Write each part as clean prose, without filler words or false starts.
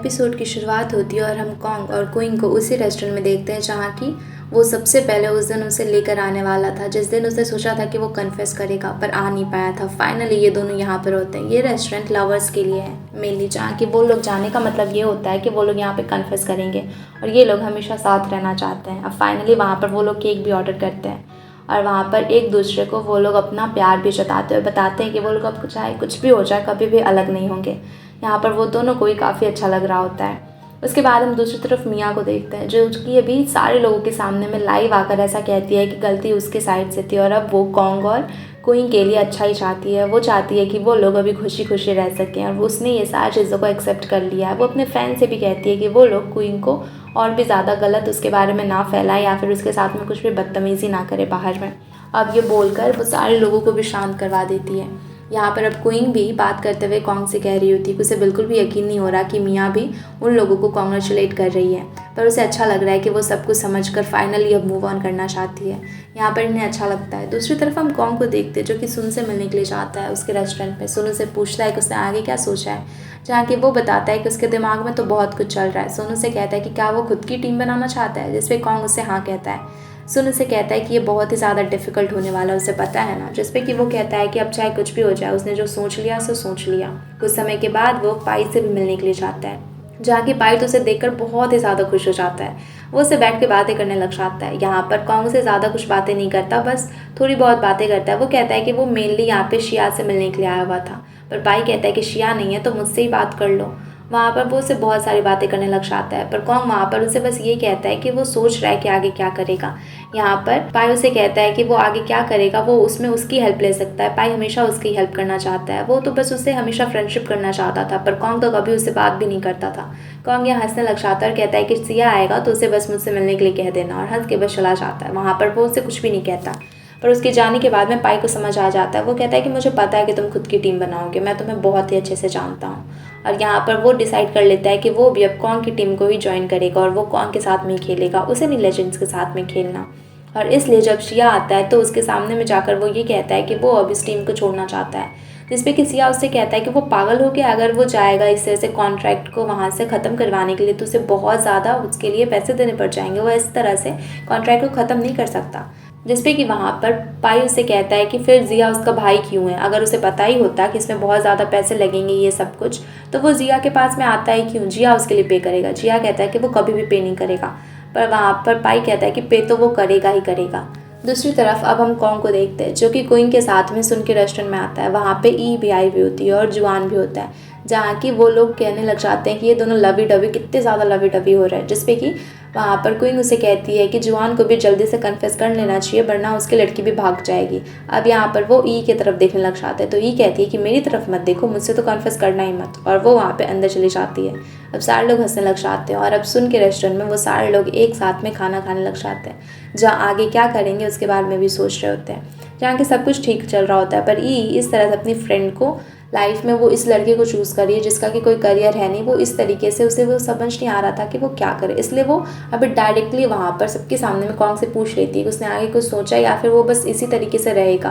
Episode की शुरुआत होती है और हम कॉन्ग और क्विंग को उसी रेस्टोरेंट में देखते हैं जहाँ की वो सबसे पहले उस दिन उसे लेकर आने वाला था, जिस दिन उसने सोचा था कि वो कन्फेस करेगा पर आ नहीं पाया था। फाइनली ये दोनों यहाँ पर होते हैं। ये रेस्टोरेंट लवर्स के लिए है मेनली, जहाँ कि वो लोग जाने का मतलब ये होता है कि वो लोग यहाँ पे कन्फेस करेंगे और ये लोग हमेशा साथ रहना चाहते हैं। अब फाइनली वहाँ पर वो लोग केक भी ऑर्डर करते हैं और वहाँ पर एक दूसरे को वो लोग अपना प्यार भी जताते हैं, बताते हैं कि वो लोग अब चाहे कुछ भी हो जाए कभी भी अलग नहीं होंगे। यहाँ पर वो दोनों को ही काफ़ी अच्छा लग रहा होता है। उसके बाद हम दूसरी तरफ मिया को देखते हैं, जो कि अभी सारे लोगों के सामने में लाइव आकर ऐसा कहती है कि गलती उसके साइड से थी और अब वो कॉन्ग और क्वीन के लिए अच्छा ही चाहती है। वो चाहती है कि वो लोग अभी खुशी खुशी रह सकें और उसने ये सारी चीज़ों को एक्सेप्ट कर लिया है। वो अपने फैन से भी कहती है कि वो लोग क्वीन को और भी ज़्यादा गलत उसके बारे में ना फैलाएं या फिर उसके साथ में कुछ भी बदतमीज़ी ना करे बाहर में। अब ये बोलकर वो सारे लोगों को भी शांत करवा देती है। यहाँ पर अब क्वीन भी बात करते हुए कॉन्ग से कह रही होती है कि उसे बिल्कुल भी यकीन नहीं हो रहा कि मियाँ भी उन लोगों को कॉन्ग्रेचुलेट कर रही है, पर उसे अच्छा लग रहा है कि वो सब कुछ समझकर फाइनली अब मूव ऑन करना चाहती है। यहाँ पर इन्हें अच्छा लगता है। दूसरी तरफ हम कॉन्ग को देखते हैं, जो कि सुन से मिलने के लिए जाता है उसके रेस्टोरेंट में। सुन उसे पूछता है कि उसने आगे क्या सोचा है, जहाँ कि वो बताता है कि उसके दिमाग में तो बहुत कुछ चल रहा है। सुन उसे कहता है कि क्या वो खुद की टीम बनाना चाहता है, जिसपे कॉन्ग उसे हाँ कहता है। सुन उसे कहता है कि ये बहुत ही ज़्यादा डिफ़िकल्ट होने वाला है, उसे पता है ना, जिस पे कि वो कहता है कि अब चाहे कुछ भी हो जाए उसने जो सोच लिया सो सोच लिया। कुछ समय के बाद वो पाई से भी मिलने के लिए जाता है, जहाँ की पाई तो उसे देखकर बहुत ही ज़्यादा खुश हो जाता है। वो उसे बैठ के बातें करने लग जाता है। यहाँ पर कॉन्ग से ज़्यादा कुछ बातें नहीं करता, बस थोड़ी बहुत बातें करता है। वो कहता है कि वो मेनली यहाँ पे शिया से मिलने के लिए आया हुआ था, पर पाई कहता है कि शिया नहीं है तो मुझसे ही बात कर लो। वहाँ पर वो उससे बहुत सारी बातें करने लग जाता है, पर कॉन्ग वहाँ पर उसे बस ये कहता है कि वो सोच रहा है कि आगे क्या करेगा। यहाँ पर पाई उसे कहता है कि वो आगे क्या करेगा वो उसमें उसकी हेल्प ले सकता है। पाई हमेशा उसकी हेल्प करना चाहता है, वो तो बस उससे हमेशा फ्रेंडशिप करना चाहता था, पर कॉन्ग तो कभी उससे बात भी नहीं करता था। कॉन्ग यहाँ हंसने लग जाता है और कहता है कि सिया आएगा तो उसे बस मुझसे मिलने के लिए कह देना, और हंस के बस चला जाता है। वहाँ पर वो उससे कुछ भी नहीं कहता, पर उसके जाने के बाद में पाई को समझ आ जाता है। वो कहता है कि मुझे पता है कि तुम खुद की टीम बनाओगे, मैं तुम्हें बहुत ही अच्छे से जानता हूँ। और यहाँ पर वो डिसाइड कर लेता है कि वो भी अब कॉन्ग की टीम को ही ज्वाइन करेगा और वो कॉन्ग के साथ में ही खेलेगा, उसे नहीं लेजेंड्स के साथ में खेलना। और इसलिए जब शिया आता है तो उसके सामने में जाकर वो ये कहता है कि वो अब इस टीम को छोड़ना चाहता है, जिस पे कि सिया उससे कहता है कि वो पागल हो गया, अगर वो जाएगा इस तरह से कॉन्ट्रैक्ट को वहाँ से ख़त्म करवाने के लिए तो उसे बहुत ज़्यादा उसके लिए पैसे देने पड़ जाएंगे, वो इस तरह से कॉन्ट्रैक्ट को ख़त्म नहीं कर सकता। जिस पे कि वहाँ पर पाई उसे कहता है कि फिर जिया उसका भाई क्यों है, अगर उसे पता ही होता कि इसमें बहुत ज़्यादा पैसे लगेंगे ये सब कुछ, तो वो जिया के पास में आता ही क्यों, जिया उसके लिए पे करेगा। जिया कहता है कि वो कभी भी पे नहीं करेगा, पर वहाँ पर पाई कहता है कि पे तो वो करेगा ही करेगा। दूसरी तरफ अब हम कॉन्ग को देखते हैं, जो कि क्वीन के साथ में सुन के रेस्टोरेंट में आता है। वहाँ पे ई भी आई भी होती है और जुआन भी होता है, जहाँ की वो लोग कहने लग जाते हैं कि ये दोनों लवी डवी कितने ज़्यादा लवी डवी हो रहे हैं। जिस पे कि वहाँ पर क्वीन उसे कहती है कि जुआन को भी जल्दी से कन्फेस कर लेना चाहिए वरना उसकी लड़की भी भाग जाएगी। अब यहाँ पर वो ई की तरफ देखने लग जाते हैं, तो ई कहती है कि मेरी तरफ मत देखो, मुझसे तो कन्फेस करना ही मत, और वो वहाँ पे अंदर चली जाती है। अब सारे लोग हंसने लग जाते हैं और अब सुन के रेस्टोरेंट में वो सारे लोग एक साथ में खाना खाने लग जाते हैं, जहाँ आगे क्या करेंगे उसके बारे में भी सोच रहे होते हैं। जहाँ कि सब कुछ ठीक चल रहा होता है, पर ई इस तरह से अपनी फ्रेंड को लाइफ में वो इस लड़के को चूज़ करी है जिसका कि कोई करियर है नहीं, वो इस तरीके से उसे वो समझ नहीं आ रहा था कि वो क्या करे, इसलिए वो अभी डायरेक्टली वहाँ पर सबके सामने में कॉन्ग से पूछ लेती है कि उसने आगे कुछ सोचा या फिर वो बस इसी तरीके से रहेगा,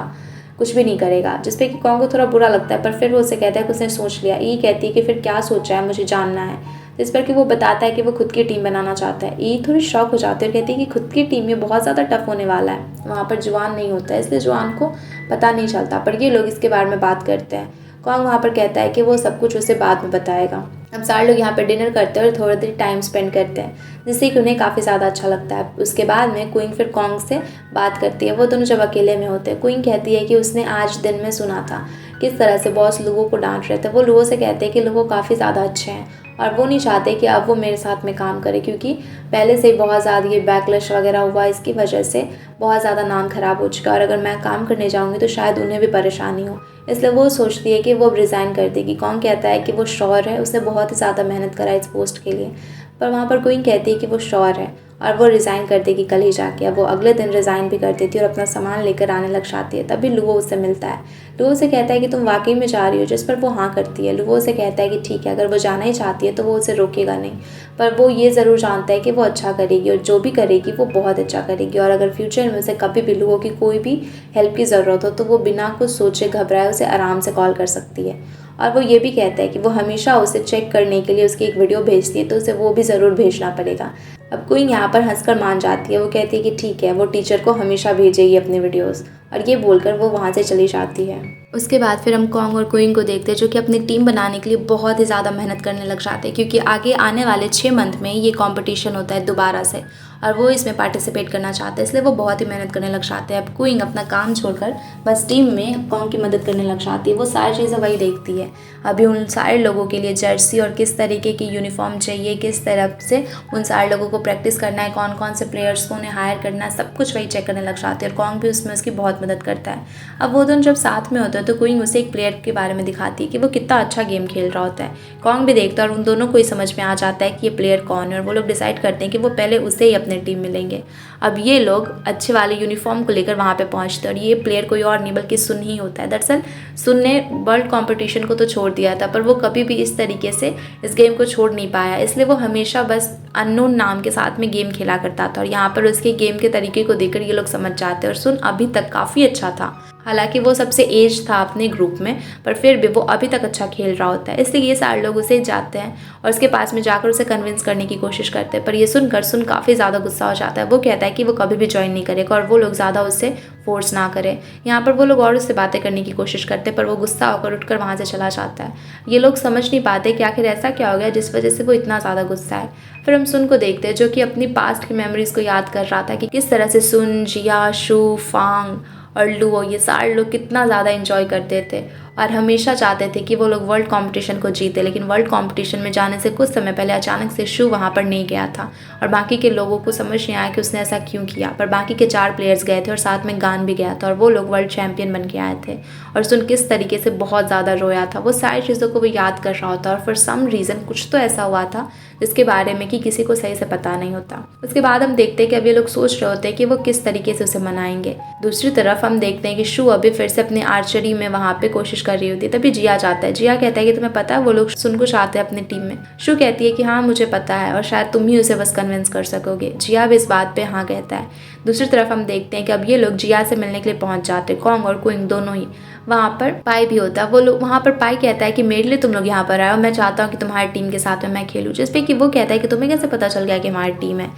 कुछ भी नहीं करेगा। जिस पे कि कॉन्ग को थोड़ा बुरा लगता है, पर फिर वो उसे कहता है कि उसने सोच लिया। ई कहती है कि फिर क्या सोचा है, मुझे जानना है। जिस पर कि वो बताता है कि वो खुद की टीम बनाना चाहता है। ई थोड़ी शॉक हो जाती है और कहती है कि खुद की टीम में बहुत ज़्यादा टफ होने वाला है, वहाँ पर जुआन नहीं होता है, इसलिए जुआन को पता नहीं चलता, पर ये लोग इसके बारे में बात करते हैं। कॉन्ग वहाँ पर कहता है कि वो सब कुछ उसे बाद में बताएगा। अब सारे लोग यहाँ पर डिनर करते हैं और थोड़ी देर टाइम स्पेंड करते हैं, जिससे कि उन्हें काफ़ी ज़्यादा अच्छा लगता है। उसके बाद में क्वीन फिर कॉन्ग से बात करती है। वो दोनों जब अकेले में होते हैं, क्वीन कहती है कि उसने आज दिन में सुना था किस तरह से बॉस लोगों को डांट रहे थे। वो लोगों से कहते हैं कि लोगों काफ़ी ज़्यादा अच्छे हैं और वो नहीं चाहते कि अब वो मेरे साथ में काम करे, क्योंकि पहले से ही बहुत ज़्यादा ये बैकलैश वगैरह हुआ, इसकी वजह से बहुत ज़्यादा नाम ख़राब हो चुका है और अगर मैं काम करने जाऊँगी तो शायद उन्हें भी परेशानी हो, इसलिए वो सोचती है कि वो अब रिज़ाइन कर देगी। कॉन्ग कहता है कि वो श्योर है, उसने बहुत ही ज़्यादा मेहनत करा इस पोस्ट के लिए, पर वहाँ पर क्वीन कहती है कि वो श्योर है और वो रिज़ाइन कर देगी कल ही जाके। अब वो अगले दिन रिज़ाइन भी कर देती है और अपना सामान लेकर आने लग जाती है। तभी लुओ उससे मिलता है। लुओ से कहता है कि तुम वाकई में जा रही हो, जिस पर वो हाँ करती है। लुओ से कहता है कि ठीक है, अगर वो जाना ही चाहती है तो वो उसे रोकेगा नहीं, पर वो ये ज़रूर जानता है कि वो अच्छा करेगी और जो भी करेगी वो बहुत अच्छा करेगी, और अगर फ्यूचर में उसे कभी भी लुओ की कोई भी हेल्प की ज़रूरत हो तो वो बिना कुछ सोचे घबराए उसे आराम से कॉल कर सकती है। और वो ये भी कहता है कि वो हमेशा उसे चेक करने के लिए उसकी एक वीडियो भेजती है, तो उसे वो भी ज़रूर भेजना पड़ेगा। अब क्विंग यहाँ पर हंसकर मान जाती है। वो कहती है कि ठीक है, वो टीचर को हमेशा भेजेगी अपने वीडियोस, और ये बोलकर वो वहाँ से चली जाती है। उसके बाद फिर हम कॉन्ग और क्विंग को देखते हैं, जो कि अपनी टीम बनाने के लिए बहुत ही ज़्यादा मेहनत करने लग जाते हैं, क्योंकि आगे आने वाले 6 मंथ में ये कंपटीशन होता है दोबारा से, और वो इसमें पार्टिसिपेट करना चाहते हैं, इसलिए वो बहुत ही मेहनत करने लग जाते हैं। अब क्विंग अपना काम छोड़कर बस टीम में कॉन्ग की मदद करने लग जाती है। वो सारी चीज़ें वही देखती है। अभी उन सारे लोगों के लिए जर्सी और किस तरीके की यूनिफॉर्म चाहिए, किस तरह से उन सारे लोगों को प्रैक्टिस करना है, कौन कौन से प्लेयर्स को उन्हें हायर करना है, सब कुछ वही चेक करने लग जाती है, और कॉन्ग भी उसमें उसकी बहुत मदद करता है। अब वो दोनों जब साथ में होते हैं तो क्विंग उसे एक प्लेयर के बारे में दिखाती है कि वो कितना अच्छा गेम खेल रहा होता है। कॉन्ग भी देखता है और उन दोनों को ही समझ में आ जाता है कि ये प्लेयर कौन है, और वो लोग डिसाइड करते हैं कि वो पहले उसे ही अपने टीम में लेंगे। अब ये लोग अच्छे वाले यूनिफॉर्म को लेकर वहाँ पे पहुँचते हैं, और ये प्लेयर कोई और नहीं बल्कि सुन ही होता है। दरअसल सुन ने वर्ल्ड कॉम्पिटिशन को तो छोड़ दिया था, पर वो कभी भी इस तरीके से इस गेम को छोड़ नहीं पाया, इसलिए वो हमेशा बस अननोन नाम के साथ में गेम खेला करता था। और यहाँ पर उसके गेम के तरीके को देखकर ये लोग समझ जाते हैं, और सुन अभी तक काफ़ी अच्छा था। हालांकि वो सबसे एज था अपने ग्रुप में, पर फिर भी वो अभी तक अच्छा खेल रहा होता है, इसलिए ये सारे लोग उसे जाते हैं और उसके पास में जाकर उसे कन्विंस करने की कोशिश करते हैं। पर ये सुनकर सुन काफ़ी ज़्यादा गुस्सा हो जाता है। वो कहता है कि वो कभी भी ज्वाइन नहीं करेगा और वो लोग ज़्यादा उससे फोर्स ना करें। यहाँ पर वो लोग और उससे बातें करने की कोशिश करते हैं, पर वो गुस्सा होकर उठकर वहाँ से चला जाता है। ये लोग समझ नहीं पाते कि आखिर ऐसा क्या हो गया जिस वजह से वो इतना ज़्यादा गुस्सा है। फिर हम सुन को देखते हैं, जो कि अपनी पास्ट की मेमोरीज़ को याद कर रहा था कि किस तरह से सुन, जिया, शू, फांग और लुओ, ये सारे लोग कितना ज़्यादा एंजॉय करते थे और हमेशा चाहते थे कि वो लोग वर्ल्ड कंपटीशन को जीते। लेकिन वर्ल्ड कंपटीशन में जाने से कुछ समय पहले अचानक से शू वहाँ पर नहीं गया था, और बाकी के लोगों को समझ नहीं आया कि उसने ऐसा क्यों किया। पर बाकी के 4 प्लेयर्स गए थे और साथ में गान भी गया था, और वो लोग वर्ल्ड चैम्पियन बन के आए थे। और सुन किस तरीके से बहुत ज़्यादा रोया था, वो सारी चीज़ों को वो याद कर रहा होता, और फॉर सम रीज़न कुछ तो ऐसा हुआ था जिसके बारे में कि किसी को सही से पता नहीं होता। उसके बाद हम देखते हैं कि अब ये लोग सोच रहे होते हैं कि वो किस तरीके से उसे मनाएंगे। दूसरी तरफ हम देखते हैं कि शू अभी फिर से अपनी आर्चरी में वहाँ पे कोशिश कर रही होती है। तभी जिया जाता है। जिया कहता है कि तुम्हें पता है वो लोग सुन को चाहते हैं अपनी टीम में। शू कहती है कि हाँ मुझे पता है, और शायद तुम ही उसे बस कन्विंस कर सकोगे। जिया भी इस बात पे हाँ कहता है। दूसरी तरफ हम देखते हैं कि अब ये लोग जिया से मिलने के लिए पहुंच जाते हैं, कॉन्ग और क्विंग दोनों ही। वहाँ पर पाई भी होता है। वो लोग वहाँ पर पाई कहता है कि मेरे लिए तुम लोग यहाँ पर आए हो, मैं चाहता हूँ कि तुम्हारी टीम के साथ में मैं खेलूँ। जिस पे कि वो कहता है कि तुम्हें कैसे पता चल गया कि हमारी टीम है।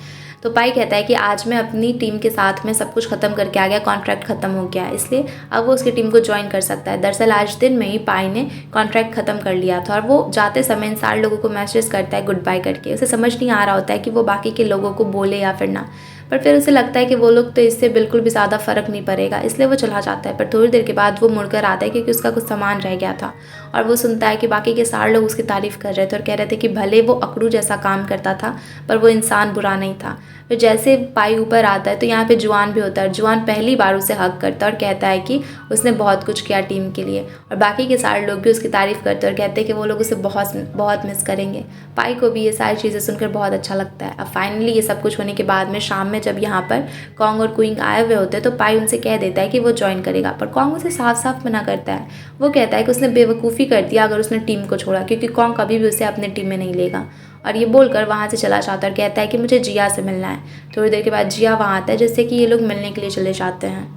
तो पाई कहता है कि आज मैं अपनी टीम के साथ में सब कुछ ख़त्म करके आ गया, कॉन्ट्रैक्ट ख़त्म हो गया, इसलिए अब वो उसकी टीम को ज्वाइन कर सकता है। दरअसल आज दिन में ही पाई ने कॉन्ट्रैक्ट ख़त्म कर लिया था, और वो जाते समय इन सारे लोगों को मैसेज करता है गुड बाय करके। उसे समझ नहीं आ रहा होता है कि वो बाकी के लोगों को बोले या फिर ना, पर फिर उसे लगता है कि वो लोग तो इससे बिल्कुल भी ज़्यादा फ़र्क नहीं पड़ेगा, इसलिए वो चला जाता है। पर थोड़ी देर के बाद वो मुड़कर आता है क्योंकि उसका कुछ सामान रह गया था, और वो सुनता है कि बाकी के सारे लोग उसकी तारीफ़ कर रहे थे और कह रहे थे कि भले वो अकड़ू जैसा काम करता था पर वो इंसान बुरा नहीं था। फिर जैसे पाई ऊपर आता है तो यहाँ पे जुआन भी होता है। जुआन पहली बार उसे हक करता है और कहता है कि उसने बहुत कुछ किया टीम के लिए, और बाकी के सारे लोग भी उसकी तारीफ़ करते हैं और कहते हैं कि वो लोग उसे बहुत बहुत मिस करेंगे। पाई को भी ये सारी चीज़ें सुनकर बहुत अच्छा लगता है। अब फाइनली ये सब कुछ होने के बाद में शाम में जब यहाँ पर कॉन्ग और क्विंग आए हुए होते हैं तो पाई उनसे कह देता है कि वो ज्वाइन करेगा, पर कॉन्ग उसे साफ साफ मना करता है। वो कहता है कि उसने बेवकूफ़ी कर दिया अगर उसने टीम को छोड़ा, क्योंकि कॉन्ग कभी भी उसे अपने टीम में नहीं लेगा। और ये बोलकर वहाँ से चला जाता है और कहता है कि मुझे जिया से मिलना है। थोड़ी देर के बाद जिया वहाँ आता है, जिससे कि ये लोग मिलने के लिए चले जाते हैं,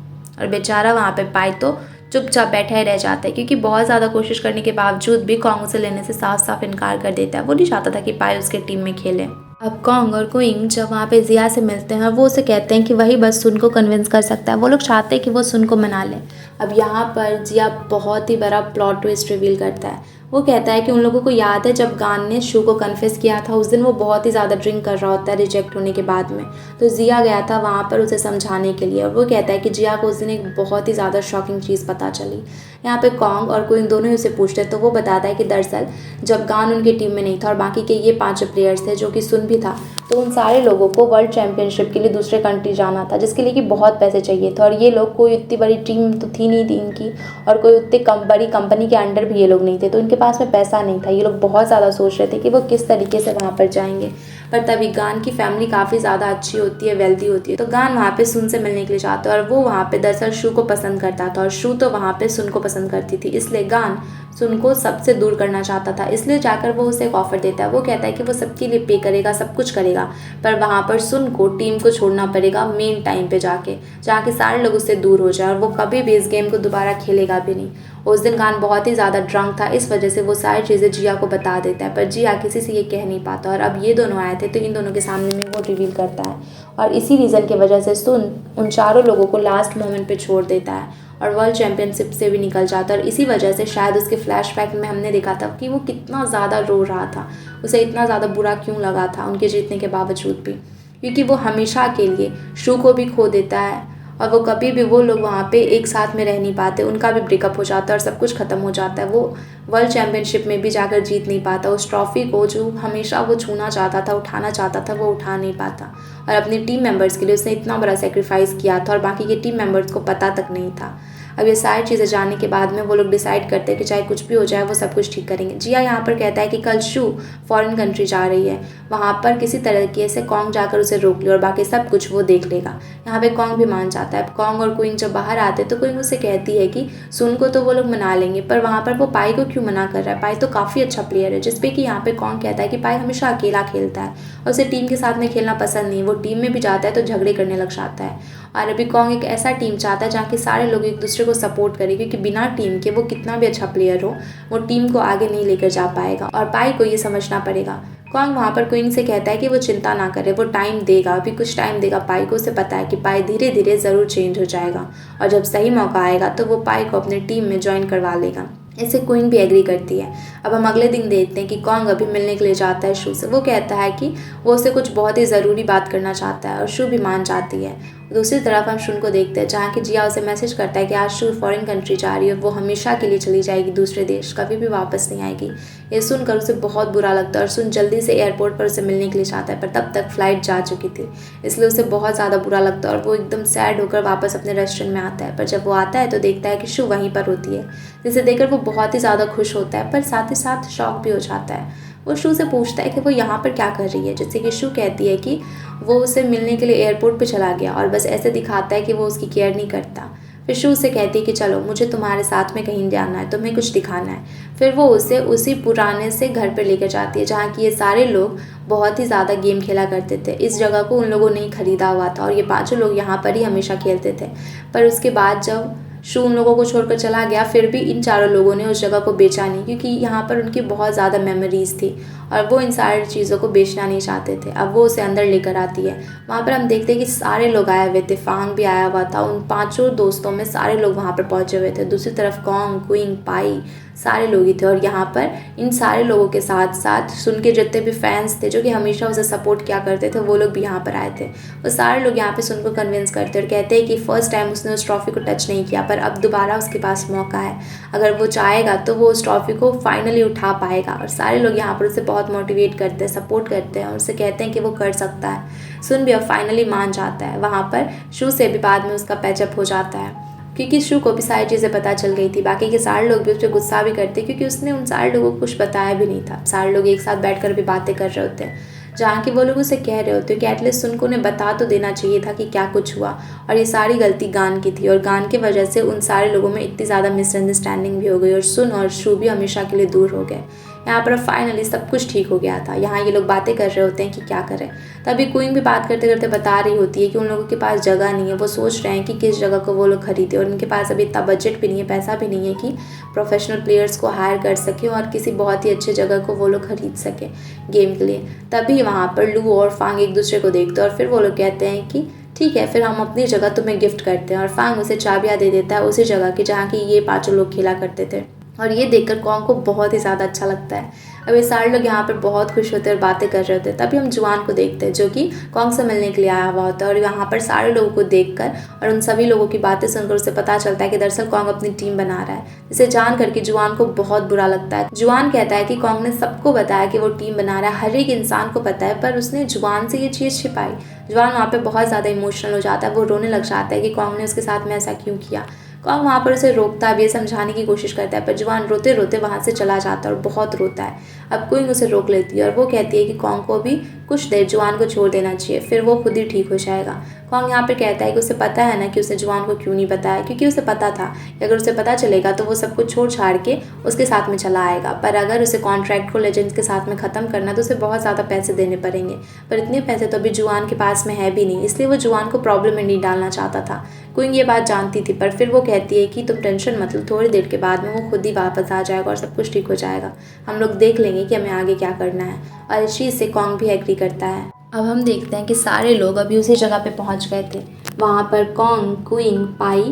और बेचारा वहाँ पे पाई तो चुपचाप बैठा ही रह जाता है, क्योंकि बहुत ज़्यादा कोशिश करने के बावजूद भी कॉन्ग उसे लेने से साफ साफ इनकार कर देता है। वो नहीं चाहता था कि पाई उसके टीम में खेले। अब कॉन्ग और क्विंग जब वहाँ पे जिया से मिलते हैं, वो उसे कहते हैं कि वही बस सुन को कन्विंस कर सकता है। वो लोग चाहते हैं कि वो सुन को मना ले। अब यहाँ पर जिया बहुत ही बड़ा प्लॉट ट्विस्ट रिवील करता है। वो कहता है कि उन लोगों को याद है जब गान ने शू को कन्फेस किया था, उस दिन वो बहुत ही ज़्यादा ड्रिंक कर रहा होता है रिजेक्ट होने के बाद में। तो जिया गया था वहाँ पर उसे समझाने के लिए, और वो कहता है कि जिया को उस दिन एक बहुत ही ज़्यादा शॉकिंग चीज़ पता चली। यहाँ पे कॉन्ग और क्विंग दोनों ही उसे पूछते हैं, तो वो बताता है कि दरअसल जब गान उनकी टीम में नहीं था और बाकी के ये 5 प्लेयर्स थे जो कि सुन भी था, तो उन सारे लोगों को वर्ल्ड चैम्पियनशिप के लिए दूसरे कंट्री जाना था, जिसके लिए कि बहुत पैसे चाहिए थे। और ये लोग कोई इतनी बड़ी टीम तो थी नहीं थी इनकी, और कोई उतनी बड़ी कंपनी के अंडर भी ये लोग नहीं थे, तो इनके पास में पैसा नहीं था। ये लोग बहुत ज़्यादा सोच रहे थे कि वो किस तरीके से वहाँ पर जाएंगे। पर तभी गान की फैमिली काफ़ी ज़्यादा अच्छी होती है, वेल्दी होती है, तो गान वहाँ पे सुन से मिलने के लिए चाहता है, और वो वहाँ पे दरअसल शू को पसंद करता था, और शू तो वहाँ पे सुन को पसंद करती थी, इसलिए गान सुन को सबसे दूर करना चाहता था। इसलिए जाकर वो उसे एक ऑफर देता है। वो कहता है कि वो सबके लिए पे करेगा, सब कुछ करेगा, पर वहाँ पर सुन को टीम को छोड़ना पड़ेगा मेन टाइम पे जाके, जहाँ के सारे लोग उससे दूर हो जाए, और वो कभी भी इस गेम को दोबारा खेलेगा भी नहीं। उस दिन गान बहुत ही ज़्यादा ड्रंक था, इस वजह से वो सारी चीज़ें जिया को बता देता है, पर जिया किसी से ये कह नहीं पाता। और अब ये दोनों आए थे तो इन दोनों के सामने में वो रिवील करता है, और इसी रीज़न की वजह से सुन उन चारों लोगों को लास्ट मोमेंट पे छोड़ देता है और वर्ल्ड चैम्पियनशिप से भी निकल जाता है। और इसी वजह से शायद उसके फ्लैशबैक में हमने देखा था कि वो कितना ज़्यादा रो रहा था, उसे इतना ज़्यादा बुरा क्यों लगा था उनके जीतने के बावजूद भी, क्योंकि वो हमेशा के लिए शू को भी खो देता है और वो कभी भी वो लोग वहाँ पे एक साथ में रह नहीं पाते, उनका भी ब्रेकअप हो जाता है और सब कुछ ख़त्म हो जाता है। वो वर्ल्ड चैम्पियनशिप में भी जाकर जीत नहीं पाता, उस ट्रॉफ़ी को जो हमेशा वो छूना चाहता था, उठाना चाहता था, वो उठा नहीं पाता। और अपनी टीम मेंबर्स के लिए उसने इतना बड़ा सेक्रीफाइस किया था और बाकी के टीम मेंबर्स को पता तक नहीं था। अब ये सारी चीज़ें जानने के बाद में वो लोग डिसाइड करते हैं कि चाहे कुछ भी हो जाए वो सब कुछ ठीक करेंगे। जिया यहाँ पर कहता है कि कल शू फॉरेन कंट्री जा रही है, वहाँ पर किसी तरीके से कॉन्ग जाकर उसे रोक ले और बाकी सब कुछ वो देख लेगा। यहाँ पे कॉन्ग भी मान जाता है। कॉन्ग और क्विंग जब बाहर आते हैं तो क्विंग उससे कहती है कि सुन को तो वो लोग मना लेंगे, पर वहाँ पर वो पाई को क्यों मना कर रहा है, पाई तो काफ़ी अच्छा प्लेयर है। जिसपे कि यहाँ पे कॉन्ग कहता है कि पाई हमेशा अकेला खेलता है और उसे टीम के साथ में खेलना पसंद नहीं, वो टीम में भी जाता है तो झगड़े करने लग जाता है। और अभी कॉन्ग एक ऐसा टीम चाहता है जहाँ के सारे लोग एक दूसरे को सपोर्ट करें, क्योंकि बिना टीम के वो कितना भी अच्छा प्लेयर हो वो टीम को आगे नहीं लेकर जा पाएगा और पाई को ये समझना पड़ेगा। कॉन्ग वहाँ पर क्वीन से कहता है कि वो चिंता ना करे, वो टाइम देगा, अभी कुछ टाइम देगा पाई को। उसे पता है कि पाई धीरे धीरे ज़रूर चेंज हो जाएगा और जब सही मौका आएगा तो वो पाई को अपनी टीम में ज्वाइन करवा लेगा। इससे क्वीन भी एग्री करती है। अब हम अगले दिन देखते हैं कि कॉन्ग अभी मिलने के लिए जाता है शू से। वो कहता है कि वो उससे कुछ बहुत ही ज़रूरी बात करना चाहता है और शू भी मान जाती है। दूसरी तरफ हम शुन को देखते हैं जहाँ कि जिया उसे मैसेज करता है कि आज शू फॉरेन कंट्री जा रही है, वो हमेशा के लिए चली जाएगी दूसरे देश, कभी भी वापस नहीं आएगी। ये सुनकर उसे बहुत बुरा लगता है और सुन जल्दी से एयरपोर्ट पर उसे मिलने के लिए चाहता है, पर तब तक फ्लाइट जा चुकी थी, इसलिए उसे बहुत ज़्यादा बुरा लगता है और वो एकदम सैड होकर वापस अपने रेस्टोरेंट में आता है। पर जब वो आता है तो देखता है कि शू वहीं पर होती है, जिसे देखकर वो बहुत ही ज़्यादा खुश होता है, पर साथ ही साथ शॉक भी हो जाता है। वो शू से पूछता है कि वो यहाँ पर क्या कर रही है, जिससे कि शू कहती है कि वो उसे मिलने के लिए एयरपोर्ट पे चला गया और बस ऐसे दिखाता है कि वो उसकी केयर नहीं करता। फिर शू से कहती है कि चलो मुझे तुम्हारे साथ में कहीं जाना है, तुम्हें कुछ दिखाना है। फिर वो उसे उसी पुराने से घर पर लेकर जाती है जहाँ कि ये सारे लोग बहुत ही ज़्यादा गेम खेला करते थे। इस जगह को उन लोगों ने ही खरीदा हुआ था और ये पाँचों लोग यहाँ पर ही हमेशा खेलते थे। पर उसके बाद जब शू उन लोगों को छोड़कर चला गया, फिर भी इन चारों लोगों ने उस जगह को बेचा नहीं, क्योंकि यहाँ पर उनकी बहुत ज़्यादा मेमोरीज़ थी और वो इन सारी चीज़ों को बेचना नहीं चाहते थे। अब वो उसे अंदर लेकर आती है। वहाँ पर हम देखते हैं कि सारे लोग आए हुए थे, फांग भी आया हुआ था, उन पांचों दोस्तों में सारे लोग वहाँ पर पहुँचे हुए थे। दूसरी तरफ कॉन्ग, क्विंग, पाई सारे लोग ही थे और यहाँ पर इन सारे लोगों के साथ साथ सुन के जितने भी फैंस थे जो कि हमेशा उसे सपोर्ट किया करते थे, वो लोग भी यहाँ पर आए थे। वो सारे लोग यहाँ पे सुन को कन्विंस करते और कहते हैं कि फर्स्ट टाइम उसने उस ट्रॉफ़ी को टच नहीं किया, पर अब दोबारा उसके पास मौका है, अगर वो चाहेगा तो वो उस ट्रॉफ़ी को फाइनली उठा पाएगा। और सारे लोग यहाँ पर उसे बहुत मोटिवेट करते हैं, सपोर्ट करते हैं और उसे कहते हैं कि वो कर सकता है। सुन भी अब फाइनली मान जाता है। वहाँ पर शू से भी बाद में उसका पैचअप हो जाता है, क्योंकि शू को भी सारी चीज़ें पता चल गई थी। बाकी के सारे लोग भी उस पर गुस्सा भी करते क्योंकि उसने उन सारे लोगों को कुछ बताया भी नहीं था। सारे लोग एक साथ बैठकर भी बातें कर रहे होते हैं जहाँ कि वो लोग उसे कह रहे होते कि एटलीस्ट सुन को उन्हें बता तो देना चाहिए था कि क्या कुछ हुआ, और ये सारी गलती गान की थी और गान की वजह से उन सारे लोगों में इतनी ज़्यादा मिसअंडरस्टैंडिंग भी हो गई और सुन और शू भी हमेशा के लिए दूर हो गए। यहाँ पर फाइनली सब कुछ ठीक हो गया था। यहाँ ये लोग बातें कर रहे होते हैं कि क्या करें, तभी क्वीन भी बात करते करते बता रही होती है कि उन लोगों के पास जगह नहीं है। वो सोच रहे हैं कि किस जगह को वो लोग खरीदे और उनके पास अभी इतना बजट भी नहीं है, पैसा भी नहीं है कि प्रोफेशनल प्लेयर्स को हायर कर सके और किसी बहुत ही अच्छे जगह को वो लोग खरीद सके गेम के लिए। तभी वहाँ पर लू और फांग एक दूसरे को देखते हैं और फिर वो लोग कहते हैं कि ठीक है, फिर हम अपनी जगह तुम्हें गिफ्ट करते हैं। और फांग उसे चाबियाँ दे देता है उसी जगह की जहाँ की ये पाँचों लोग खेला करते थे और ये देखकर कॉन्ग को बहुत ही ज़्यादा अच्छा लगता है। अब ये सारे लोग यहाँ पर बहुत खुश होते हैं और बातें कर रहे होते हैं। तभी हम जुआन को देखते हैं जो कि कॉन्ग से मिलने के लिए आया हुआ होता है और यहाँ पर सारे लोगों को देखकर और उन सभी लोगों की बातें सुनकर उसे पता चलता है कि दरअसल कॉन्ग अपनी टीम बना रहा है, जिसे जान करके जुआन को बहुत बुरा लगता है। जुआन कहता है कि कॉन्ग ने सबको बताया कि वो टीम बना रहा है, हर एक इंसान को पता है, पर उसने जुआन से ये चीज़ छिपाई। जुआन वहाँ पर बहुत ज़्यादा इमोशनल हो जाता है, वो रोने लग जाता है कि कॉन्ग ने उसके साथ में ऐसा क्यों किया। कॉन्ग वहाँ पर उसे रोकता भी है, समझाने की कोशिश करता है, पर जुआन रोते रोते वहाँ से चला जाता है और बहुत रोता है। अब क्विंग उसे रोक लेती है और वो कहती है कि कॉन्ग को भी कुछ देर जुआन को छोड़ देना चाहिए, फिर वो खुद ही ठीक हो जाएगा। कॉन्ग यहाँ पे कहता है कि उसे पता है ना कि उसे जुआन को क्यों नहीं बताया, क्योंकि उसे पता था कि अगर उसे पता चलेगा तो वो सब कुछ छोड़ छाड़ के उसके साथ में चला आएगा। पर अगर उसे कॉन्ट्रैक्ट को लेजेंड्स के साथ में ख़त्म करना तो उसे बहुत ज़्यादा पैसे देने पड़ेंगे, पर इतने पैसे तो अभी जुआन के पास में है भी नहीं, इसलिए वो जुआन को प्रॉब्लम में नहीं डालना चाहता था। क्विंग ये बात जानती थी, पर फिर वो कहती है कि तुम टेंशन मत लो, थोड़ी देर के बाद में वो खुद ही वापस आ जाएगा और सब कुछ ठीक हो जाएगा, हम लोग देख लेंगे कि हमें आगे क्या करना है। और इस चीज़ से कॉन्ग भी एग्री करता है। अब हम देखते हैं कि सारे लोग अभी उसी जगह पे पहुंच गए थे। वहाँ पर कॉन्ग, क्विंग, पाई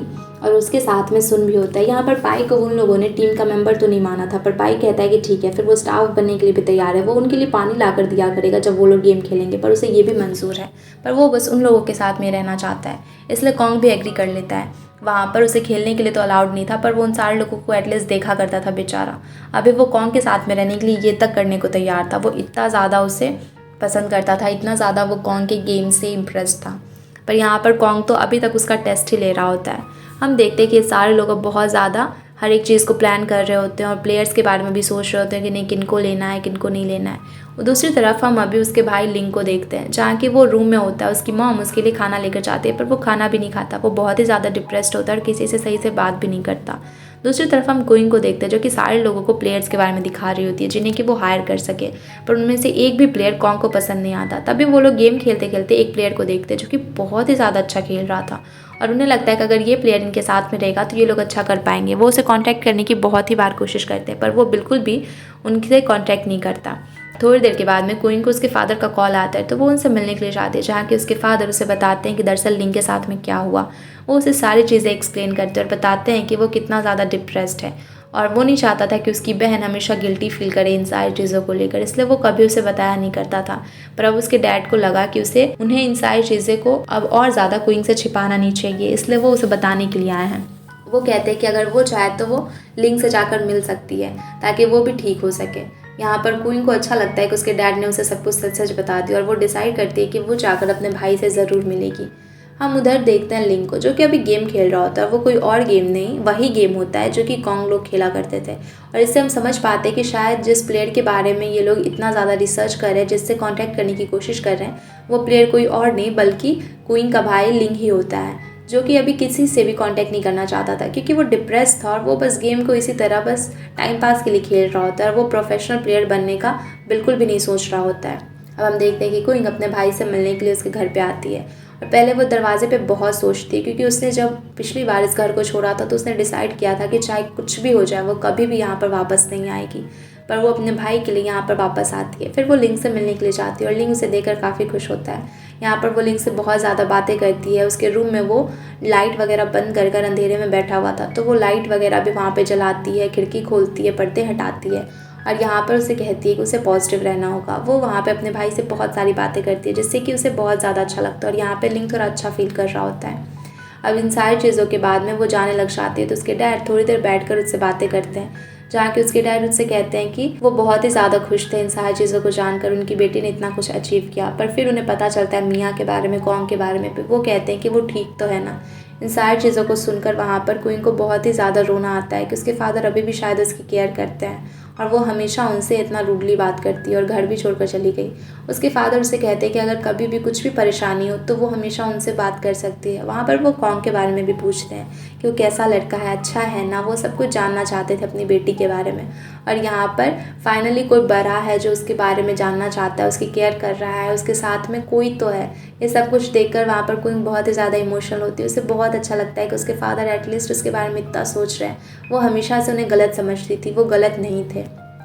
और उसके साथ में सुन भी होता है। यहाँ पर पाई को उन लोगों ने टीम का मेंबर तो नहीं माना था, पर पाई कहता है कि ठीक है, फिर वो स्टाफ बनने के लिए भी तैयार है। वो उनके लिए पानी ला कर दिया करेगा जब वो लोग गेम खेलेंगे, पर उसे ये भी मंजूर है, पर वो बस उन लोगों के साथ में रहना चाहता है, इसलिए कॉन्ग भी एग्री कर लेता है। वहाँ पर उसे खेलने के लिए तो अलाउड नहीं था, पर वो उन सारे लोगों को एटलीस्ट देखा करता था बेचारा। अभी वो कॉन्ग के साथ में रहने के लिए ये तक करने को तैयार था। वो इतना ज़्यादा उसे पसंद करता था, इतना ज़्यादा वो कॉन्ग के गेम से इम्प्रेस था। पर यहाँ पर कॉन्ग तो अभी तक उसका टेस्ट ही ले रहा होता है। हम देखते हैं कि ये सारे लोग अब बहुत ज़्यादा हर एक चीज़ को प्लान कर रहे होते हैं और प्लेयर्स के बारे में भी सोच रहे होते हैं कि नहीं किनको लेना है किनको नहीं लेना है। और दूसरी तरफ हम अभी उसके भाई लिंग को देखते हैं, जहाँ कि वो रूम में होता है। उसकी मॉम उसके लिए खाना लेकर जाती है, पर वो खाना भी नहीं खाता। वो बहुत ही ज़्यादा डिप्रेस्ड होता है और किसी से सही से बात भी नहीं करता। दूसरी तरफ हम क्विंग को देखते हैं, जो कि सारे लोगों को प्लेयर्स के बारे में दिखा रही होती है जिन्हें कि वो हायर कर सके, पर उनमें से एक भी प्लेयर कॉन्ग को पसंद नहीं आता। तभी वो लोग गेम खेलते खेलते एक प्लेयर को देखते हैं जो कि बहुत ही ज़्यादा अच्छा खेल रहा था, और उन्हें लगता है कि अगर ये प्लेयर इनके साथ में रहेगा तो ये लोग अच्छा कर पाएंगे। वो उसे कांटेक्ट करने की बहुत ही बार कोशिश करते हैं, पर वो बिल्कुल भी उनसे कांटेक्ट नहीं करता। थोड़ी देर के बाद में क्वीन को उसके फादर का कॉल आता है, तो वो उनसे मिलने के लिए जाती है, जहाँ कि उसके फादर उसे बताते हैं कि दरअसल लिंग के साथ में क्या हुआ। वो उसे सारी चीज़ें एक्सप्लेन करते हैं और बताते हैं कि वो कितना ज़्यादा डिप्रेस्ड है, और वो नहीं चाहता था कि उसकी बहन हमेशा गिल्टी फील करे इन सारी चीज़ों को लेकर, इसलिए वो कभी उसे बताया नहीं करता था। पर अब उसके डैड को लगा कि उसे उन्हें इन सारी चीज़ें को अब और ज़्यादा क्वीन से छिपाना नहीं चाहिए, इसलिए वो उसे बताने के लिए आए हैं। वो कहते हैं कि अगर वो चाहे तो वो लिंग से जाकर मिल सकती है ताकि वो भी ठीक हो सके। यहाँ पर क्वीन को अच्छा लगता है कि उसके डैड ने उसे सब कुछ सच सच बता दिया, और वो डिसाइड करती है कि वो जाकर अपने भाई से ज़रूर मिलेगी। हम उधर देखते हैं लिंग को, जो कि अभी गेम खेल रहा होता है। वो कोई और गेम नहीं, वही गेम होता है जो कि कॉन्ग लोग खेला करते थे। और इससे हम समझ पाते हैं कि शायद जिस प्लेयर के बारे में ये लोग इतना ज़्यादा रिसर्च कर रहे हैं, जिससे कांटेक्ट करने की कोशिश कर रहे हैं, वो प्लेयर कोई और नहीं बल्कि क्वीन का भाई लिंग ही होता है, जो कि अभी किसी से भी कांटेक्ट नहीं करना चाहता था, क्योंकि वो डिप्रेस था और वो बस गेम को इसी तरह बस टाइम पास के लिए खेल रहा होता है, और वो प्रोफेशनल प्लेयर बनने का बिल्कुल भी नहीं सोच रहा होता है। अब हम देखते हैं कि क्वीन अपने भाई से मिलने के लिए उसके घर पे आती है, और पहले वो दरवाजे पे बहुत सोचती है, क्योंकि उसने जब पिछली बार इस घर को छोड़ा था तो उसने डिसाइड किया था कि चाहे कुछ भी हो जाए वो कभी भी यहाँ पर वापस नहीं आएगी। पर वो अपने भाई के लिए यहाँ पर वापस आती है। फिर वो लिंग से मिलने के लिए जाती है, और लिंग उसे देखकर काफ़ी खुश होता है। यहाँ पर वो लिंग से बहुत ज़्यादा बातें करती है। उसके रूम में वो लाइट वगैरह बंद कर कर अंधेरे में बैठा हुआ था, तो वो लाइट वगैरह भी वहाँ पे जलाती है, खिड़की खोलती है, पर्दे हटाती है, और यहाँ पर उसे कहती है कि उसे पॉजिटिव रहना होगा। वो वहाँ पे अपने भाई से बहुत सारी बातें करती है, जिससे कि उसे बहुत ज़्यादा अच्छा लगता है, और यहाँ पे लिंग थोड़ा अच्छा फील कर रहा होता है। अब इन सारी चीज़ों के बाद में वो जाने लग जाती है, तो उसके डैड थोड़ी देर बैठकर उससे बातें करते हैं, जहाँ कि उसके डैड उससे कहते हैं कि वो बहुत ही ज़्यादा खुश थे इन सारी चीज़ों को जानकर, उनकी बेटी ने इतना कुछ अचीव किया। पर फिर उन्हें पता चलता है मियाँ के बारे में, कॉन्ग के बारे में। वो कहते हैं कि वो ठीक तो है ना। इन सारी चीज़ों को सुनकर वहाँ पर क्वीन को बहुत ही ज़्यादा रोना आता है कि उसके फादर अभी भी शायद उसकी केयर करते हैं, और वो हमेशा उनसे इतना रूडली बात करती है और घर भी छोड़कर चली गई। उसके फादर उसे कहते हैं कि अगर कभी भी कुछ भी परेशानी हो तो वो हमेशा उनसे बात कर सकती है। वहाँ पर वो कॉन्ग के बारे में भी पूछते हैं कि वो कैसा लड़का है, अच्छा है ना। वो सब कुछ जानना चाहते थे अपनी बेटी के बारे में, और यहाँ पर फाइनली कोई बड़ा है जो उसके बारे में जानना चाहता है, उसकी केयर कर रहा है, उसके साथ में कोई तो है। ये सब कुछ देखकर वहाँ पर क्वीन बहुत ही ज़्यादा इमोशनल होती है। उसे बहुत अच्छा लगता है कि उसके फादर एटलीस्ट उसके बारे में इतना सोच रहे हैं। वो हमेशा से उन्हें गलत समझती थी, वो गलत नहीं थे।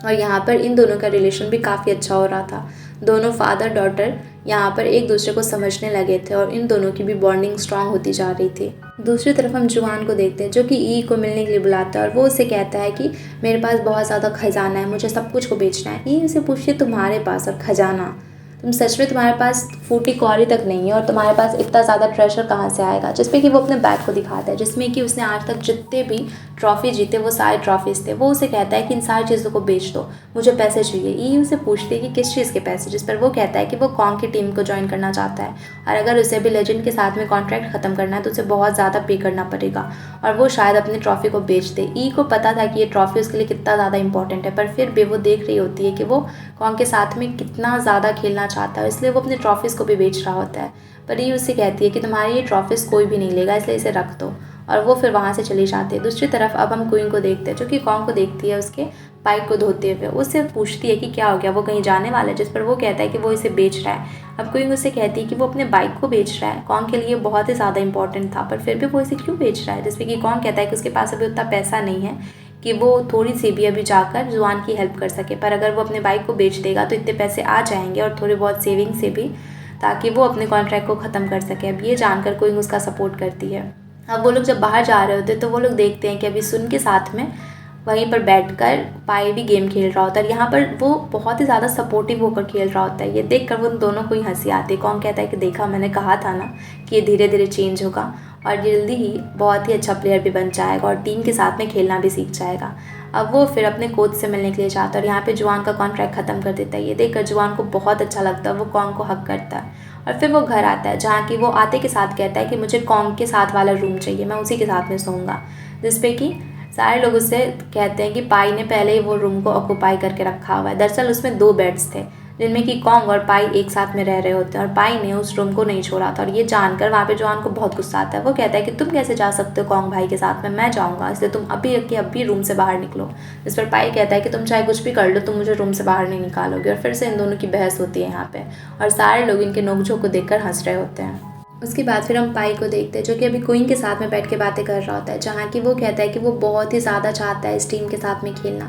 और यहाँ पर इन दोनों का रिलेशन भी काफ़ी अच्छा हो रहा था। दोनों फादर डॉटर यहाँ पर एक दूसरे को समझने लगे थे, और इन दोनों की भी बॉन्डिंग स्ट्रांग होती जा रही थी। दूसरी तरफ हम जुआन को देखते हैं, जो कि ई को मिलने के लिए बुलाता है, और वो उसे कहता है कि मेरे पास बहुत ज़्यादा खजाना है, मुझे सब कुछ को बेचना है। ई उसे पूछती है तुम्हारे पास और खजाना, तुम सच में, तुम्हारे पास फूटी कौड़ी तक नहीं है और तुम्हारे पास इतना ज़्यादा ट्रेजर कहाँ से आएगा। जिसपे कि वो अपने बैग को दिखाता है जिसमें कि उसने आज तक जितने भी ट्रॉफी जीते वो सारे ट्रॉफीज़ थे। वो उसे कहता है कि इन सारी चीज़ों को बेच दो, मुझे पैसे चाहिए। ई उसे पूछती है कि किस चीज़ के पैसे, जिस पर वो कहता है कि वो कॉन्ग की टीम को ज्वाइन करना चाहता है और अगर उसे भी लेजेंड के साथ में कॉन्ट्रैक्ट ख़त्म करना है तो उसे बहुत ज़्यादा पे करना पड़ेगा और वो शायद अपनी ट्रॉफी को बेच दे। ई को पता था कि ये ट्रॉफी उसके लिए कितना ज़्यादा इंपॉर्टेंट है, पर फिर भी वो देख रही होती है कि वो कॉन्ग के साथ में कितना ज़्यादा खेलना चाहता है, इसलिए वो अपने ट्रॉफीज़ को भी बेच रहा होता है। पर ई उससे कहती है कि तुम्हारी ये ट्रॉफीज़ कोई भी नहीं लेगा, इसलिए इसे रख दो, और वो फिर वहाँ से चली जाती है। दूसरी तरफ अब हम क्वीन को देखते हैं जो कि कॉन्ग को देखती है उसके बाइक को धोते हुए। उससे पूछती है कि क्या हो गया, वो कहीं जाने वाला है, जिस पर वो कहता है कि वो इसे बेच रहा है। अब क्वीन उससे कहती है कि वो अपने बाइक को बेच रहा है, कॉन्ग के लिए बहुत ही ज़्यादा इंपॉर्टेंट था, पर फिर भी वो इसे क्यों बेच रहा है। जिसमें कि कॉन्ग कहता है कि उसके पास अभी उतना पैसा नहीं है कि वो थोड़ी सी भी अभी जाकर जुआन की हेल्प कर सके, पर अगर वो अपने बाइक को बेच देगा तो इतने पैसे आ जाएंगे और थोड़े बहुत सेविंग से भी, ताकि वो अपने कॉन्ट्रैक्ट को ख़त्म कर सके। अब ये जानकर क्वीन उसका सपोर्ट करती है। अब वो लोग जब बाहर जा रहे होते तो वो लोग देखते हैं कि अभी सुन के साथ में वहीं पर बैठकर पाई भी गेम खेल रहा होता है। यहाँ पर वो बहुत ही ज़्यादा सपोर्टिव होकर खेल रहा होता है। ये देखकर वो दोनों को ही हंसी आती है। कौन कहता है कि देखा, मैंने कहा था ना कि ये धीरे धीरे चेंज होगा और जल्दी ही बहुत ही अच्छा प्लेयर भी बन जाएगा और टीम के साथ में खेलना भी सीख जाएगा। अब वो फिर अपने कोच से मिलने के लिए जाता है और यहाँ पे जुआन का कॉन्ट्रैक्ट ख़त्म कर देता है। ये देखकर जुआन को बहुत अच्छा लगता है, वो कॉन्ग को हक करता है और फिर वो घर आता है, जहाँ कि वो आते के साथ कहता है कि मुझे कॉन्ग के साथ वाला रूम चाहिए, मैं उसी के साथ में सोऊंगा। जिस पे कि सारे लोग उससे कहते हैं कि पाई ने पहले ही वो रूम को ऑक्यूपाई करके रखा हुआ है। दरअसल उसमें 2 बेड्स थे जिनमें कि कॉन्ग और पाई एक साथ में रह रहे होते हैं और पाई ने उस रूम को नहीं छोड़ा था। और ये जानकर वहाँ पे जुआन को बहुत गुस्सा आता है। वो कहता है कि तुम कैसे जा सकते हो कॉन्ग भाई के साथ में, मैं जाऊँगा, इसलिए तुम अभी रूम से बाहर निकलो। इस पर पाई कहता है कि तुम चाहे कुछ भी कर लो, तुम मुझे रूम से बाहर नहीं निकालोगे। और फिर से इन दोनों की बहस होती है यहाँ पे और सारे लोग इनके नोकझोंक को देखकर हंस रहे होते हैं। उसके बाद फिर हम पाई को देखते हैं जो कि अभी क्वीन के साथ में बैठ के बातें कर रहा होता है, जहाँ कि वो कहता है कि वो बहुत ही ज़्यादा चाहता है इस टीम के साथ में खेलना,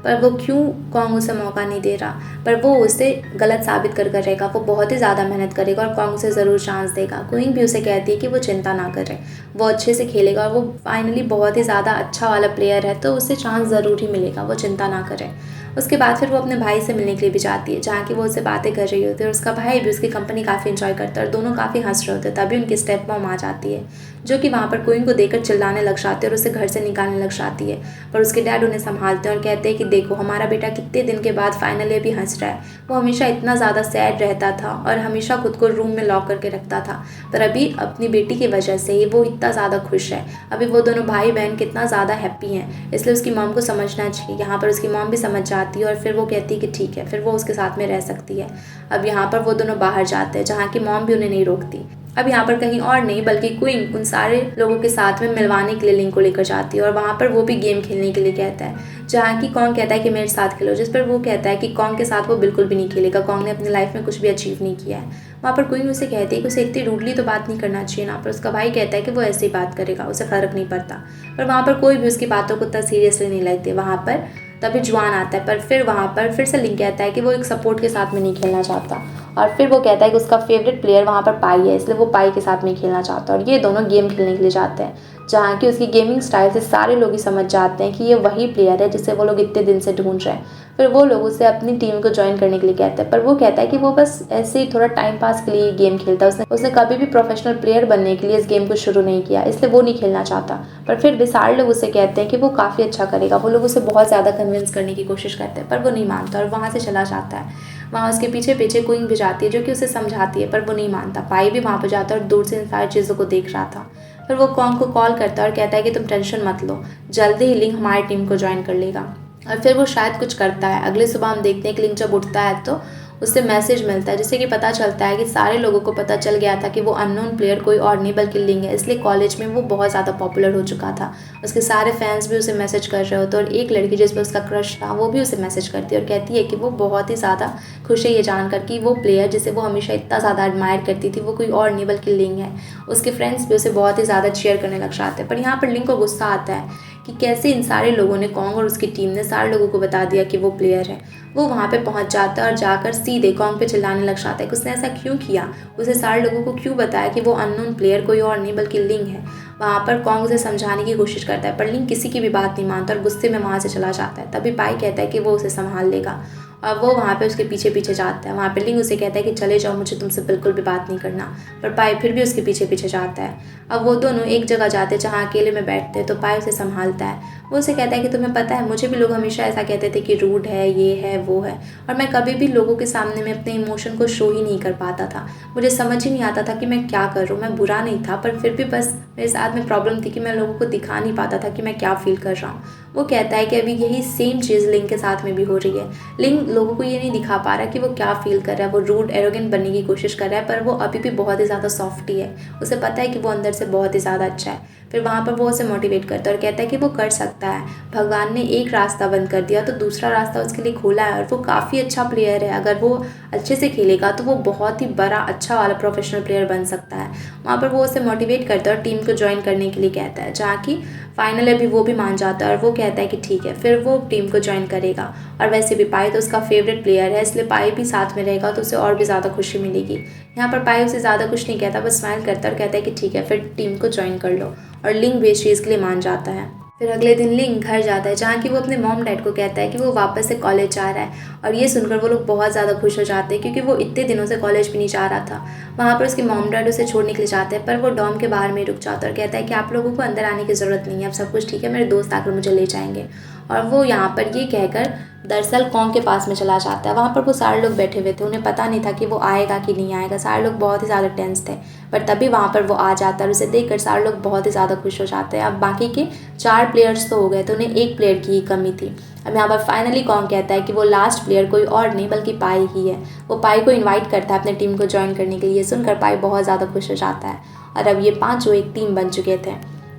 पर वो क्यों कॉन्ग उसे मौका नहीं दे रहा। पर वो उसे गलत साबित कर रहेगा, वो बहुत ही ज़्यादा मेहनत करेगा और कॉन्ग उसे ज़रूर चांस देगा। क्वीन भी उसे कहती है कि वो चिंता ना करे, वो अच्छे से खेलेगा और वो फाइनली बहुत ही ज़्यादा अच्छा वाला प्लेयर है, तो उसे चांस ज़रूर ही मिलेगा, वो चिंता ना करे। उसके बाद फिर वो अपने भाई से मिलने के लिए भी जाती है, जहाँ की वो उससे बातें कर रही होती है और उसका भाई भी उसकी कंपनी काफ़ी इंजॉय करता है और दोनों काफ़ी हंस रहे होते हैं। तभी उनकी स्टेप मॉम आ जाती है जो कि वहाँ पर क्वीन को देखकर चिल्लाने लग जाती है और उसे घर से निकालने लग जाती है। पर उसके डैड उन्हें संभालते हैं और कहते हैं कि देखो, हमारा बेटा कितने दिन के बाद फाइनली अभी हंस रहा है। वो हमेशा इतना ज़्यादा सैड रहता था और हमेशा खुद को रूम में लॉक करके रखता था, पर अभी अपनी बेटी की वजह से ही वो इतना ज़्यादा खुश है। अभी वो दोनों भाई बहन कितना ज़्यादा हैप्पी हैं, इसलिए उसकी मॉम को समझना चाहिए। यहाँ पर उसकी मॉम भी समझ जाती है और फिर वो कहती है कि ठीक है, फिर वो उसके साथ में रह सकती है। अब यहाँ पर वो दोनों बाहर जाते हैं, जहाँ की मॉम भी उन्हें नहीं रोकती। अब यहाँ पर कहीं और नहीं बल्कि क्वीन उन सारे लोगों के साथ में मिलवाने के लिए लिंक को लेकर जाती है और वहाँ पर वो भी गेम खेलने के लिए कहता है, जहाँ की कॉन्ग कहता है कि मेरे साथ खेलो, जिस पर वो कहता है कि कॉन्ग के साथ वो बिल्कुल भी नहीं खेलेगा, कॉन्ग ने अपनी लाइफ में कुछ भी अचीव नहीं किया है। वहाँ पर क्वीन उसे कहती है कि उसे इतनी रूडली तो बात नहीं करना चाहिए ना, पर उसका भाई कहता है कि वो ऐसे ही बात करेगा, उसे फ़र्क नहीं पड़ता। पर वहाँ पर कोई भी उसकी बातों को इतना सीरियसली नहीं लेते। वहाँ पर तभी जुआन आता है, पर फिर वहाँ पर फिर से लिंक कहता है कि वो एक सपोर्ट के साथ में नहीं खेलना चाहता और फिर वो कहता है कि उसका फेवरेट प्लेयर वहाँ पर पाई है, इसलिए वो पाई के साथ में खेलना चाहता है और ये दोनों गेम खेलने के लिए जाते हैं, जहाँ की उसकी गेमिंग स्टाइल से सारे लोग ही समझ जाते हैं कि ये वही प्लेयर है जिसे वो लोग इतने दिन से ढूंढ रहे हैं। फिर वो लोग उसे अपनी टीम को ज्वाइन करने के लिए कहते हैं, पर वो कहता है कि वो बस ऐसे ही थोड़ा टाइम पास के लिए गेम खेलता है, उसने कभी भी प्रोफेशनल प्लेयर बनने के लिए इस गेम को शुरू नहीं किया, इसलिए वो नहीं खेलना चाहता। पर फिर भी सारे लोग उसे कहते हैं कि वो काफ़ी अच्छा करेगा। वो लोग उसे बहुत ज़्यादा कन्विंस करने की कोशिश करते हैं, पर वो नहीं मानता और वहाँ से चला जाता है। वहाँ उसके पीछे पीछे क्वीन भी जाती है जो कि उसे समझाती है, पर वो नहीं मानता। पाई भी वहाँ पर जाता है और दूर से इन सारी चीज़ों को देख रहा था। फिर वो कॉन्ग को कॉल करता है और कहता है कि तुम टेंशन मत लो, जल्दी ही लिंक हमारी टीम को ज्वाइन कर लेगा। और फिर वो शायद कुछ करता है। अगले सुबह हम देखते हैं कि लिंक जब उठता है तो उससे मैसेज मिलता है, जिससे कि पता चलता है कि सारे लोगों को पता चल गया था कि वो अननोन प्लेयर कोई और नहीं बल्कि लिंग है, इसलिए कॉलेज में वो बहुत ज़्यादा पॉपुलर हो चुका था। उसके सारे फैंस भी उसे मैसेज कर रहे होते और एक लड़की जिस पर उसका क्रश था वो भी उसे मैसेज करती है और कहती है कि वो बहुत ही ज़्यादा खुश है ये जानकर कि वो प्लेयर जिसे वो हमेशा इतना ज़्यादा एडमायर करती थी वो कोई और नहीं बल्कि लिंग है। उसके फ्रेंड्स भी उसे बहुत ही ज़्यादा चीयर करने लग जाते हैं। पर यहाँ पर लिंग को गुस्सा आता है कि कैसे इन सारे लोगों ने, कॉन्ग और उसकी टीम ने सारे लोगों को बता दिया कि वो प्लेयर है। वो वहाँ पे पहुँच जाता है और जाकर सीधे कॉन्ग पे चिल्लाने लग जाता है कि उसने ऐसा क्यों किया, उसे सारे लोगों को क्यों बताया कि वो अननोन प्लेयर कोई और नहीं बल्कि लिंग है। वहाँ पर कॉन्ग उसे समझाने की कोशिश करता है, पर लिंग किसी की भी बात नहीं मानता और गुस्से में वहाँ से चला जाता है। तभी पाई कहता है कि वो उसे संभाल लेगा और वो वहाँ पे उसके पीछे पीछे जाता है। वहाँ पे लिंग उसे कहता है कि चले जाओ, मुझे तुमसे बिल्कुल भी बात नहीं करना, पर पाई फिर भी उसके पीछे पीछे जाता है। अब वो दोनों एक जगह जाते हैं जहाँ अकेले में बैठते हैं, तो पाई उसे संभालता है। वो उसे कहता है कि तुम्हें पता है, मुझे भी लोग हमेशा ऐसा कहते थे कि रूड है, ये है, वो है, और मैं कभी भी लोगों के सामने में अपने इमोशन को शो ही नहीं कर पाता था। मुझे समझ ही नहीं आता था कि मैं क्या करूँ। मैं बुरा नहीं था, पर फिर भी बस मेरे साथ में प्रॉब्लम थी कि मैं लोगों को दिखा नहीं पाता था कि मैं क्या फील कर रहा हूँ। वो कहता है कि अभी यही सेम चीज़ लिंग के साथ में भी हो रही है। लिंग लोगों को ये नहीं दिखा पा रहा कि वो क्या फील कर रहा है। वो रूड एरोगेंट बनने की कोशिश कर रहा है, पर वो अभी भी बहुत ही ज़्यादा सॉफ्ट ही है। उसे पता है कि वो अंदर से बहुत ही ज़्यादा अच्छा है। फिर वहाँ पर वो उसे मोटिवेट करता है और कहता है कि वो कर सकता है। भगवान ने एक रास्ता बंद कर दिया तो दूसरा रास्ता उसके लिए खोला है, और वो काफ़ी अच्छा प्लेयर है। अगर वो अच्छे से खेलेगा तो वो बहुत ही बड़ा अच्छा वाला प्रोफेशनल प्लेयर बन सकता है। वहाँ पर वो उसे मोटिवेट करता है और टीम को ज्वाइन करने के लिए कहता है, जहाँ की फाइनल अभी वो भी मान जाता है और वो कहता है कि ठीक है, फिर वो टीम को ज्वाइन करेगा। और वैसे भी पाई तो उसका फेवरेट प्लेयर है, इसलिए पाई भी साथ में रहेगा तो उसे और भी ज़्यादा खुशी मिलेगी। यहाँ पर पाई उसे ज़्यादा कुछ नहीं कहता, बस स्माइल करता है और कहता है कि ठीक है, फिर टीम को ज्वाइन कर लो। और लिंग भी इस चीज़ के लिए मान जाता है। फिर अगले दिन लिंग घर जाता है, जहाँ कि वो अपने मॉम डैड को कहता है कि वो वापस से कॉलेज जा रहा है। और ये सुनकर वो लोग बहुत ज़्यादा खुश हो जाते हैं, क्योंकि वो इतने दिनों से कॉलेज भी नहीं जा रहा था। वहाँ पर उसके मॉम डैड उसे छोड़ने के लिए जाते हैं, पर वो डॉम के बाहर में रुक जाता है और कहता है कि आप लोगों को अंदर आने की ज़रूरत नहीं है, अब सब कुछ ठीक है, मेरे दोस्त आकर मुझे ले जाएंगे। और वो यहाँ पर ये कहकर दरअसल कॉन्ग के पास में चला जाता है। वहाँ पर वो सारे लोग बैठे हुए थे, उन्हें पता नहीं था कि वो आएगा कि नहीं आएगा। सारे लोग बहुत ही ज़्यादा टेंस थे, पर तभी वहाँ पर वो आ जाता है और उसे देखकर सारे लोग बहुत ही ज़्यादा खुश हो जाते हैं। अब बाकी के 4 प्लेयर्स तो हो गए, तो उन्हें एक प्लेयर की ही कमी थी। अब यहाँ पर फाइनली कॉन्ग कहता है कि वो लास्ट प्लेयर कोई और नहीं बल्कि पाई ही है। वो पाई को इन्वाइट करता है अपने टीम को ज्वाइन करने के लिए। सुनकर पाई बहुत ज़्यादा खुश हो जाता है, और अब ये 5 एक टीम बन चुके थे।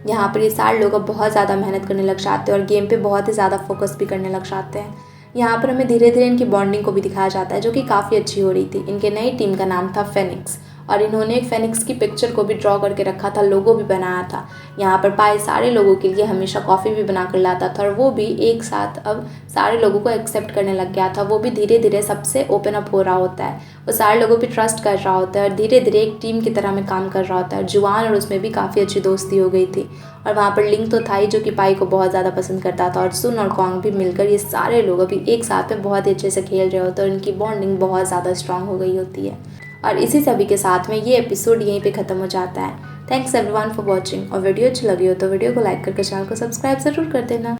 यहाँ पर ये सारे लोग अब बहुत ज़्यादा मेहनत करने लग जाते हैं और गेम पे बहुत ही ज़्यादा फोकस भी करने लग जाते हैं। यहाँ पर हमें धीरे धीरे इनकी बॉन्डिंग को भी दिखाया जाता है, जो कि काफ़ी अच्छी हो रही थी। इनके नई टीम का नाम था फेनिक्स, और इन्होंने एक फेनिक्स की पिक्चर को भी ड्रॉ करके रखा था, लोगो भी बनाया था। यहाँ पर पाई सारे लोगों के लिए हमेशा कॉफ़ी भी बना कर लाता था, और वो भी एक साथ अब सारे लोगों को एक्सेप्ट करने लग गया था। वो भी धीरे धीरे सबसे ओपन अप हो रहा होता है, वो सारे लोगों पे ट्रस्ट कर रहा होता है और धीरे धीरे एक टीम की तरह में काम कर रहा होता है। जुआन और उसमें भी काफ़ी अच्छी दोस्ती हो गई थी। और वहाँ पर लिंग तो था ही, जो कि पाई को बहुत ज़्यादा पसंद करता था, और सुन और कॉन्ग भी मिलकर ये सारे लोग अभी एक साथ में बहुत ही अच्छे से खेल रहे होते हैं और इनकी बॉन्डिंग बहुत ज़्यादा स्ट्रांग हो गई होती है। और इसी सभी के साथ में ये एपिसोड यहीं पे ख़त्म हो जाता है। थैंक्स एवरीवन फॉर वॉचिंग, और वीडियो अच्छी लगी हो तो वीडियो को लाइक करके चैनल को सब्सक्राइब ज़रूर कर देना।